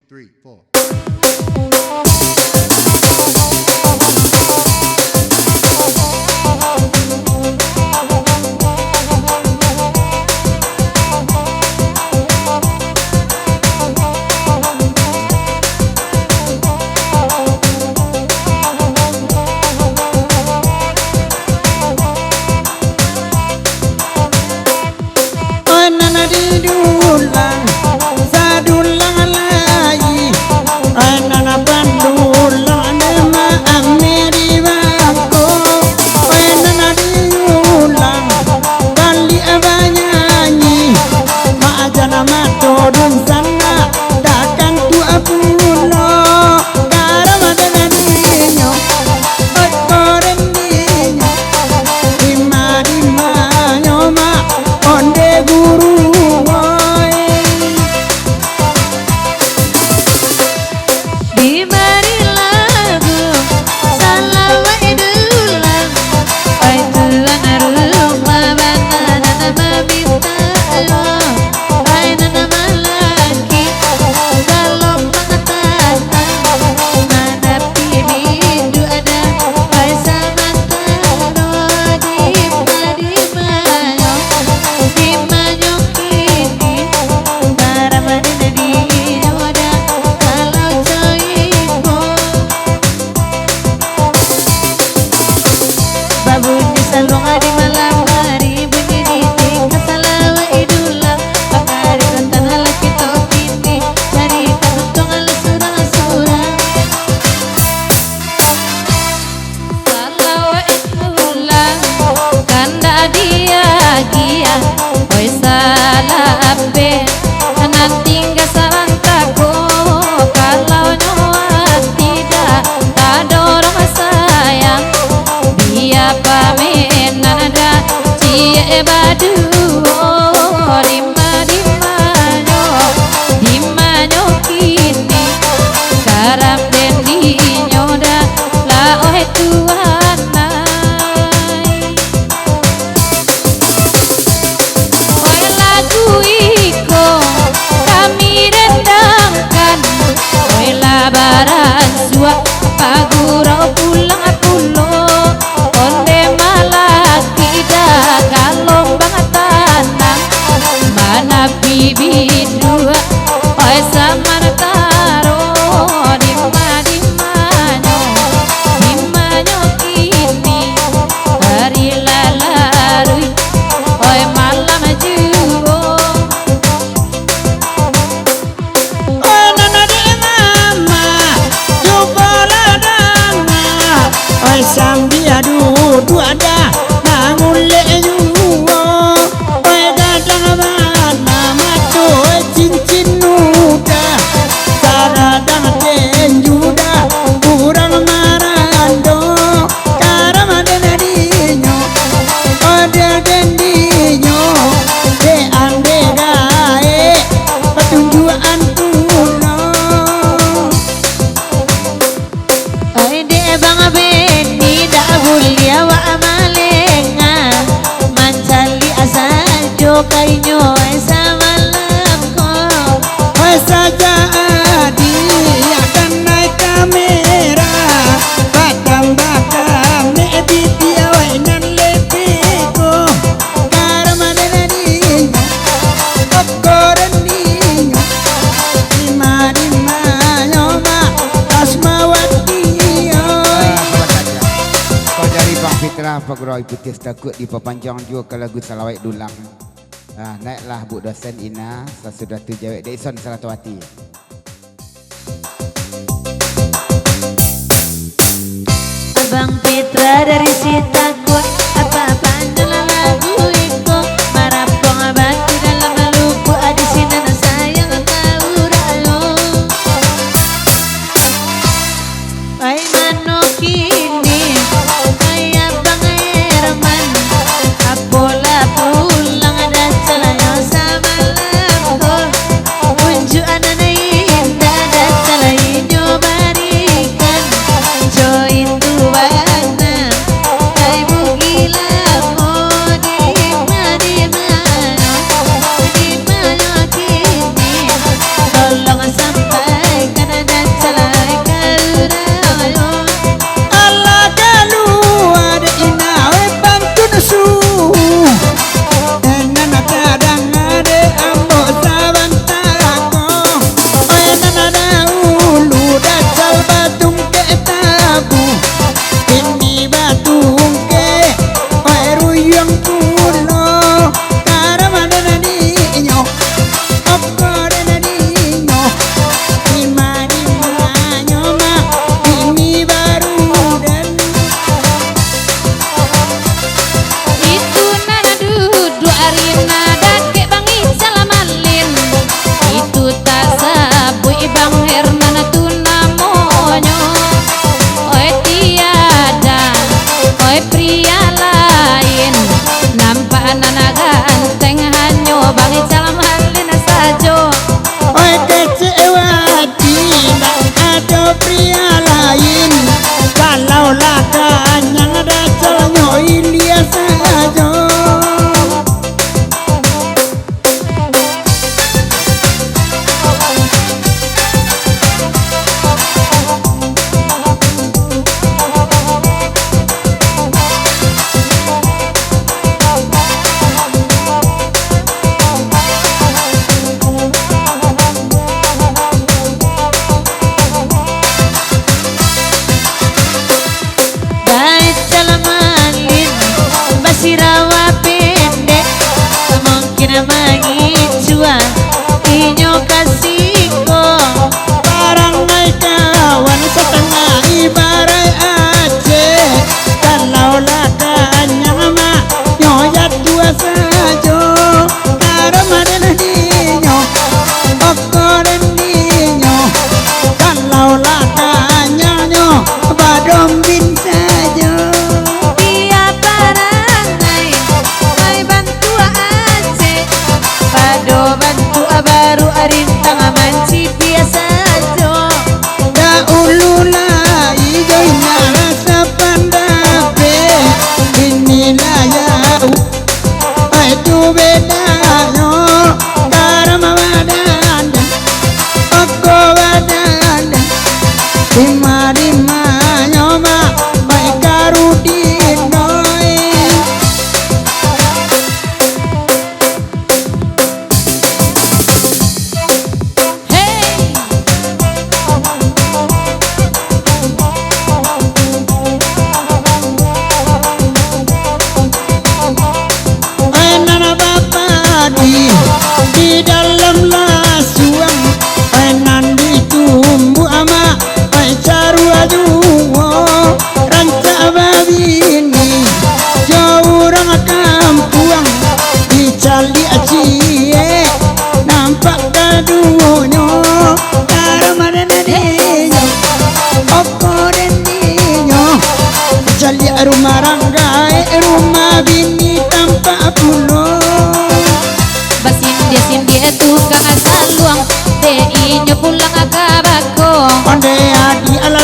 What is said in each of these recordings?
3, 4. Pagurau ikuti takut di pepanjang juga ke lagu Salawat Dulang. Naiklah Bu dosen Ina sesudah tu jawab Deson Salatwati. Abang Fitra dari Sitakut, apa-apa adalah lagu itu. Marapong abang dalam lupu adi sinan sayang tahu rayo. Ay mano kini, ay abang Herman, apola pulang ada celayo sama lampu. Unjuk anak indah ada celayo barikan. Join tu warna, ay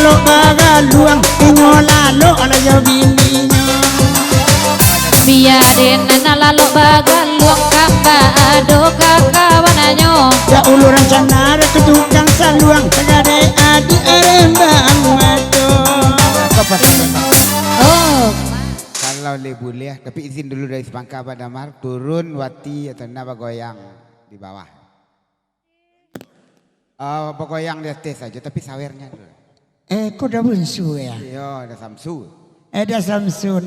lalo bagaluang inyo lalo ala yo bininya Biarin na lalo bagaluang kamba ado kakawananyo ya uluran canara ketukang saluang tagade adi arembang mato Oh Kalau boleh, tapi izin dulu dari Semangka Abah Damar, turun Wati atau Naba goyang di bawah. Goyang di atas saja, tapi sawernya dulu. kok dah bunsu ya Iya, ada Samsu. ada Samsun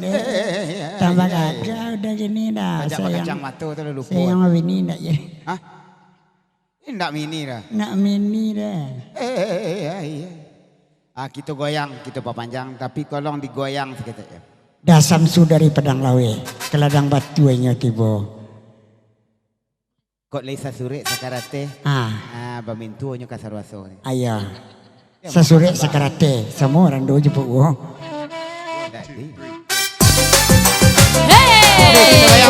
tambah ada udah gini dah Kacang mata tu lupa. sayang ini nak ya Hah? Ini tak mini dah. nak mini dah Kita goyang, kita panjang, tapi kolong digoyang sikit ya. dah Samsu dari Padang Lawe ke ladang batu nya tiba Kok Lisa Suri sakarate. Bamintu nyo kasarwaso ni. Ayah, sasure sakarate, semua orang doa jepuk wo. Hey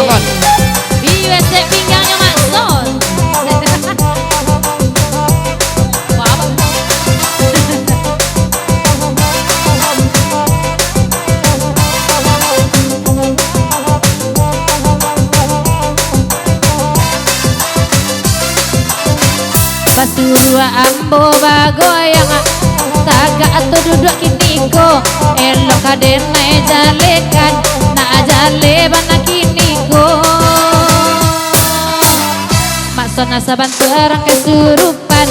BUSD pinggangnya masuk Wow Pasurua ambo bagoyang Taga atau duduk kiniko Elok kaden na jalekan Na jale bana kiniko Maksona saban terang kesurupan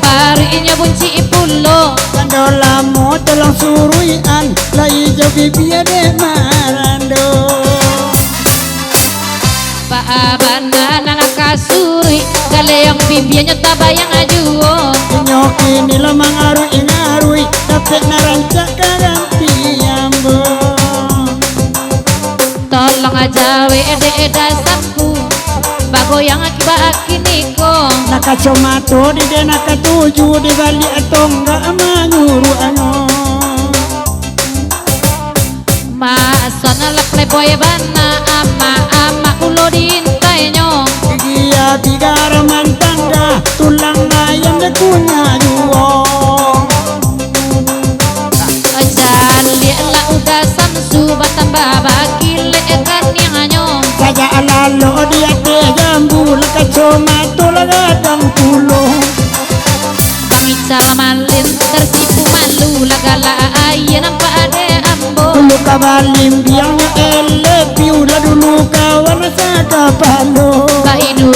Parinya bunci ipulo Kandolamo tolong suruian, lai jo bibia de marando. Paabana nana kasuri Galeong bibianya tabayang ajuo Inyoki nila mangarui ingarui, tapi narancak kaganti ambo. Tolong aja eda sampu Bagoyang akibat akiniko Nakacomato di de nakatuju di bali atongga manyuru ano. Masana la playboy bana ama ulo diintainya Gia bigara mantangga tulang ayam de kunya juo. Jali la udah samsu batamba bakile ekan yang anyong Saja alalo dia te jambu nakacomato lagadang pulo. Bicara malin tersipu malu lagala ayen nampak ade ambo Dulu kabalim biangnya elepiu lah dulu kawan saka palo. Ba idu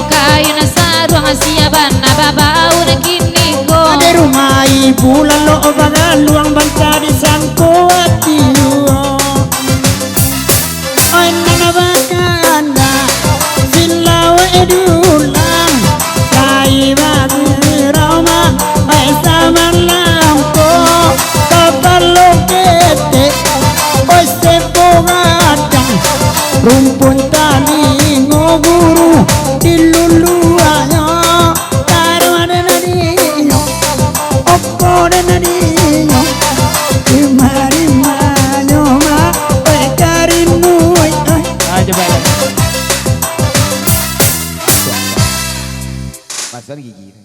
kayu nasaruang siabana babau na kiniko Ada rumah ibu lalu bagaluang bangsa di sangko hati Oi nana bakanda silawa edulang kai babi rama ai sama lampo kapalo kete oi sepo gadang rumpun tali ngoguru diluluanyo karo ada nadinyo opo ada nadinyo imari manyo ma oi karinu oi Coba. Masuk gigi.